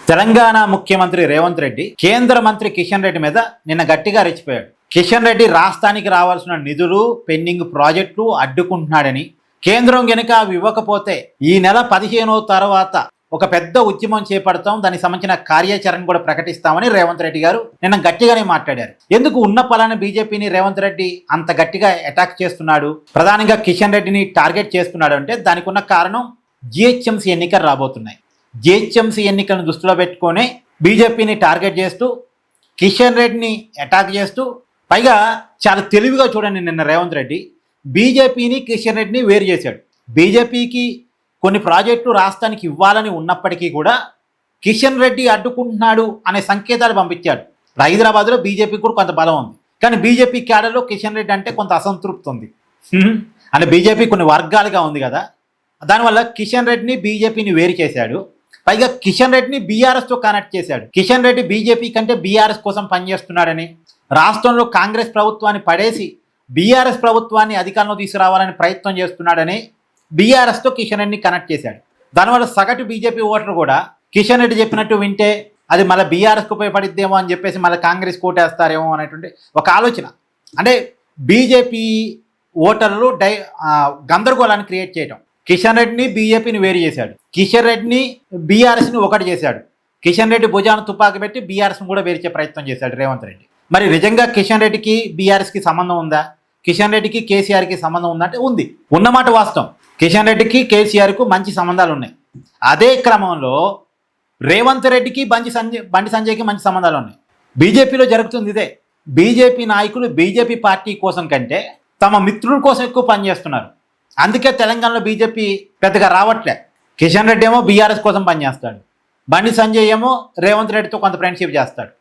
తెలంగాణ ముఖ్యమంత్రి రేవంత్ రెడ్డి కేంద్ర మంత్రి కిషన్ రెడ్డి మీద నిన్న గట్టిగా రెచ్చిపోయాడు. కిషన్ రెడ్డి రాష్ట్రానికి రావాల్సిన నిధులు పెండింగ్ ప్రాజెక్టులు అడ్డుకుంటున్నాడని, కేంద్రం గనుక అవి ఇవ్వకపోతే ఈ నెల 15వ తర్వాత ఒక పెద్ద ఉద్యమం చేపడతాం, దానికి సంబంధించిన కార్యాచరణ కూడా ప్రకటిస్తామని రేవంత్ రెడ్డి గారు నిన్న గట్టిగానే మాట్లాడారు. ఎందుకు ఉన్న పలాన బీజేపీని రేవంత్ రెడ్డి అంత గట్టిగా అటాక్ చేస్తున్నాడు, ప్రధానంగా కిషన్ రెడ్డిని టార్గెట్ చేస్తున్నాడు అంటే దానికి ఉన్న కారణం జిహెచ్ఎంసీ ఎన్నికలు రాబోతున్నాయి. జిహెచ్ఎంసీ ఎన్నికలను దృష్టిలో పెట్టుకొని బీజేపీని టార్గెట్ చేస్తూ కిషన్ రెడ్డిని అటాక్ చేస్తూ, పైగా చాలా తెలివిగా చూడండి, నిన్న రేవంత్ రెడ్డి బీజేపీని కిషన్ రెడ్డిని వేరు చేశాడు. బీజేపీకి కొన్ని ప్రాజెక్టులు రాష్ట్రానికి ఇవ్వాలని ఉన్నప్పటికీ కూడా కిషన్ రెడ్డి అడ్డుకుంటున్నాడు అనే సంకేతాలు పంపించాడు. హైదరాబాద్లో బీజేపీకి కూడా కొంత బలం ఉంది, కానీ బీజేపీ క్యాడర్లో కిషన్ రెడ్డి అంటే కొంత అసంతృప్తి ఉంది. అంటే బీజేపీ కొన్ని వర్గాలుగా ఉంది కదా, దానివల్ల కిషన్ రెడ్డిని బీజేపీని వేరు చేశాడు. పైగా కిషన్ రెడ్డిని బీఆర్ఎస్తో కనెక్ట్ చేశాడు. కిషన్ రెడ్డి బీజేపీ కంటే బీఆర్ఎస్ కోసం పనిచేస్తున్నాడని, రాష్ట్రంలో కాంగ్రెస్ ప్రభుత్వాన్ని పడేసి బీఆర్ఎస్ ప్రభుత్వాన్ని అధికారంలో తీసుకురావాలని ప్రయత్నం చేస్తున్నాడని బీఆర్ఎస్తో కిషన్ రెడ్డిని కనెక్ట్ చేశాడు. దానివల్ల సగటు బీజేపీ ఓటర్ కూడా కిషన్ రెడ్డి చెప్పినట్టు వింటే అది మళ్ళీ బీఆర్ఎస్కి ఉపయోగపడిద్దేమో అని చెప్పేసి మళ్ళీ కాంగ్రెస్ కోటేస్తారేమో అనేటువంటి ఒక ఆలోచన. అంటే బీజేపీ ఓటర్లు గందరగోళాన్ని క్రియేట్ చేయడం. కిషన్ రెడ్డిని బీజేపీని వేరు చేశాడు, కిషన్ రెడ్డిని బీఆర్ఎస్ని ఒకటి చేశాడు. కిషన్ రెడ్డి భుజాన్ని తుపాకి పెట్టి బీఆర్ఎస్ని కూడా వేర్చే ప్రయత్నం చేశాడు రేవంత్ రెడ్డి. మరి నిజంగా కిషన్ రెడ్డికి బీఆర్ఎస్కి సంబంధం ఉందా, కిషన్ రెడ్డికి కేసీఆర్కి సంబంధం ఉందంటే ఉంది, ఉన్నమాట వాస్తవం. కిషన్ రెడ్డికి కేసీఆర్కు మంచి సంబంధాలు ఉన్నాయి. అదే క్రమంలో రేవంత్ రెడ్డికి బండి సంజయ్కి మంచి సంబంధాలు ఉన్నాయి. బీజేపీలో జరుగుతుంది ఇదే. బీజేపీ నాయకులు బీజేపీ పార్టీ కోసం కంటే తమ మిత్రుల కోసం ఎక్కువ పనిచేస్తున్నారు. అందుకే తెలంగాణలో బీజేపీ పెద్దగా రావట్లే. కిషన్ రెడ్డి ఏమో బీఆర్ఎస్ కోసం పనిచేస్తాడు, బండి సంజయ్ ఏమో రేవంత్ రెడ్డితో కొంత ఫ్రెండ్షిప్ చేస్తాడు.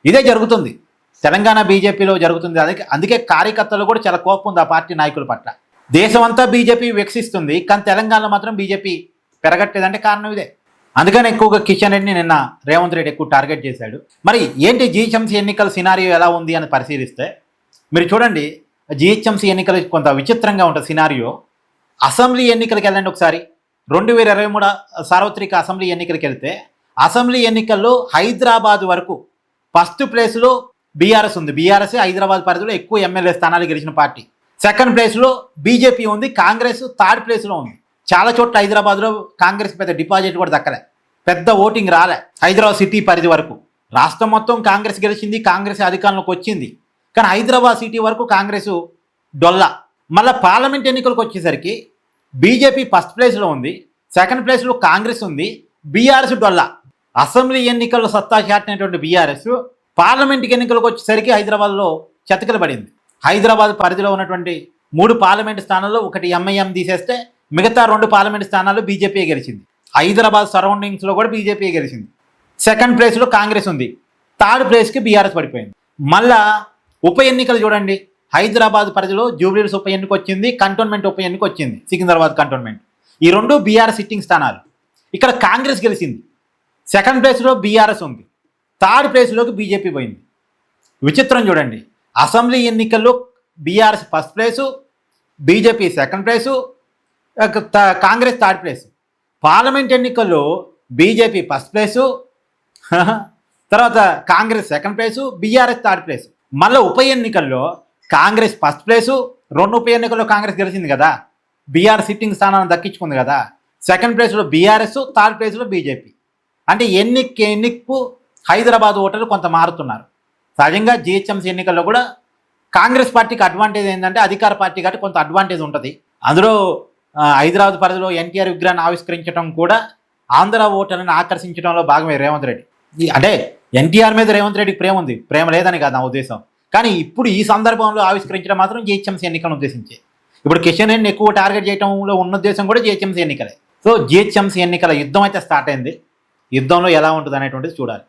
ఇదే జరుగుతుంది తెలంగాణ బీజేపీలో జరుగుతుంది. అందుకే కార్యకర్తలు కూడా చాలా కోపం ఉంది ఆ పార్టీ నాయకుల పట్ల. దేశం అంతా బీజేపీ వికసిస్తుంది, కానీ తెలంగాణలో మాత్రం బీజేపీ పెరగట్లేదంటే కారణం ఇదే. అందుకని ఎక్కువగా కిషన్ రెడ్డిని నిన్న రేవంత్ రెడ్డి ఎక్కువ టార్గెట్ చేశాడు. మరి ఏంటి జిహెచ్ఎంసీ ఎన్నికల సినారియో ఎలా ఉంది అని పరిశీలిస్తే మీరు చూడండి, జిహెచ్ఎంసీ ఎన్నికలు కొంత విచిత్రంగా ఉంటుంది సినారియో. అసెంబ్లీ ఎన్నికలకు వెళ్ళండి ఒకసారి. 2023 సార్వత్రిక అసెంబ్లీ ఎన్నికలకు వెళ్తే అసెంబ్లీ ఎన్నికల్లో హైదరాబాద్ వరకు ఫస్ట్ ప్లేస్లో బీఆర్ఎస్ ఉంది. బీఆర్ఎస్ హైదరాబాద్ పరిధిలో ఎక్కువ ఎమ్మెల్యే స్థానాలు గెలిచిన పార్టీ. సెకండ్ ప్లేస్లో బీజేపీ ఉంది, కాంగ్రెస్ థర్డ్ ప్లేస్లో ఉంది. చాలా చోట్ల హైదరాబాద్లో కాంగ్రెస్ పెద్ద డిపాజిట్ కూడా దక్కలే, పెద్ద ఓటింగ్ రాలే. హైదరాబాద్ సిటీ పరిధి వరకు రాష్ట్రం మొత్తం కాంగ్రెస్ గెలిచింది, కాంగ్రెస్ అధికారంలోకి వచ్చింది. కానీ హైదరాబాద్ సిటీ వరకు కాంగ్రెస్ డొల్లా. మళ్ళీ పార్లమెంట్ ఎన్నికలకు వచ్చేసరికి బీజేపీ ఫస్ట్ ప్లేస్లో ఉంది, సెకండ్ ప్లేస్లో కాంగ్రెస్ ఉంది, బీఆర్ఎస్ డొల్లా. అసెంబ్లీ ఎన్నికల్లో సత్తా చాటినటువంటి బీఆర్ఎస్ పార్లమెంట్ ఎన్నికలకు వచ్చేసరికి హైదరాబాద్లో చతికిల పడింది. హైదరాబాద్ పరిధిలో ఉన్నటువంటి 3 పార్లమెంట్ స్థానాల్లో ఒకటి ఎంఐఎం తీసేస్తే మిగతా 2 పార్లమెంట్ స్థానాల్లో బీజేపీ గెలిచింది. హైదరాబాద్ సరౌండింగ్స్లో కూడా బీజేపీ గెలిచింది. సెకండ్ ప్లేస్లో కాంగ్రెస్ ఉంది, థర్డ్ ప్లేస్కి బీఆర్ఎస్ పడిపోయింది. మళ్ళా ఉప ఎన్నికలు చూడండి, హైదరాబాద్ పరిధిలో జూబ్లీహిల్స్ ఉప ఎన్నిక వచ్చింది, కంటోన్మెంట్ ఉప ఎన్నిక వచ్చింది, సికింద్రాబాద్ కంటోన్మెంట్. ఈ 2 బీఆర్ఎస్ సిట్టింగ్ స్థానాలు. ఇక్కడ కాంగ్రెస్ గెలిచింది, సెకండ్ ప్లేస్లో బీఆర్ఎస్ ఉంది, థర్డ్ ప్లేస్లోకి బీజేపీ పోయింది. విచిత్రం చూడండి, అసెంబ్లీ ఎన్నికల్లో BRS first place, BJP second place, Congress third place. Parliament ఎన్నికల్లో బీజేపీ ఫస్ట్ ప్లేసు, తర్వాత Congress second place, BRS third place. మళ్ళీ ఉప ఎన్నికల్లో కాంగ్రెస్ ఫస్ట్ ప్లేసు, 2 ఉప ఎన్నికల్లో కాంగ్రెస్ గెలిచింది కదా, బీఆర్ సిట్టింగ్ స్థానాన్ని దక్కించుకుంది కదా. సెకండ్ ప్లేస్లో బీఆర్ఎస్, థర్డ్ ప్లేస్లో బీజేపీ. అంటే ఎన్నికకు హైదరాబాద్ ఓటర్లు కొంత మారుతున్నారు. సహజంగా జిహెచ్ఎంసీ ఎన్నికల్లో కూడా కాంగ్రెస్ పార్టీకి అడ్వాంటేజ్ ఏంటంటే అధికార పార్టీ కాబట్టి కొంత అడ్వాంటేజ్ ఉంటుంది. అందులో హైదరాబాద్ పరిధిలో ఎన్టీఆర్ విగ్రహాన్ని ఆవిష్కరించడం కూడా ఆంధ్ర ఓటర్లను ఆకర్షించడంలో భాగమే రేవంత్ రెడ్డి. అంటే ఎన్టీఆర్ మీద రేవంత్ రెడ్డికి ప్రేమ ఉంది, ప్రేమ లేదని కాదు నా ఉద్దేశం. కానీ ఇప్పుడు ఈ సందర్భంలో ఆవిష్కరించడం మాత్రం జిహెచ్ఎంసీ ఎన్నికలను ఉద్దేశించే. ఇప్పుడు కిషన్ రెడ్డిని ఎక్కువ టార్గెట్ చేయడంలో ఉన్న ఉద్దేశం కూడా జిహెచ్ఎంసీ ఎన్నికలే. సో జిహెచ్ఎంసీ ఎన్నికల యుద్ధం అయితే స్టార్ట్ అయింది. యుద్ధంలో ఎలా ఉంటుంది అనేటువంటిది చూడాలి.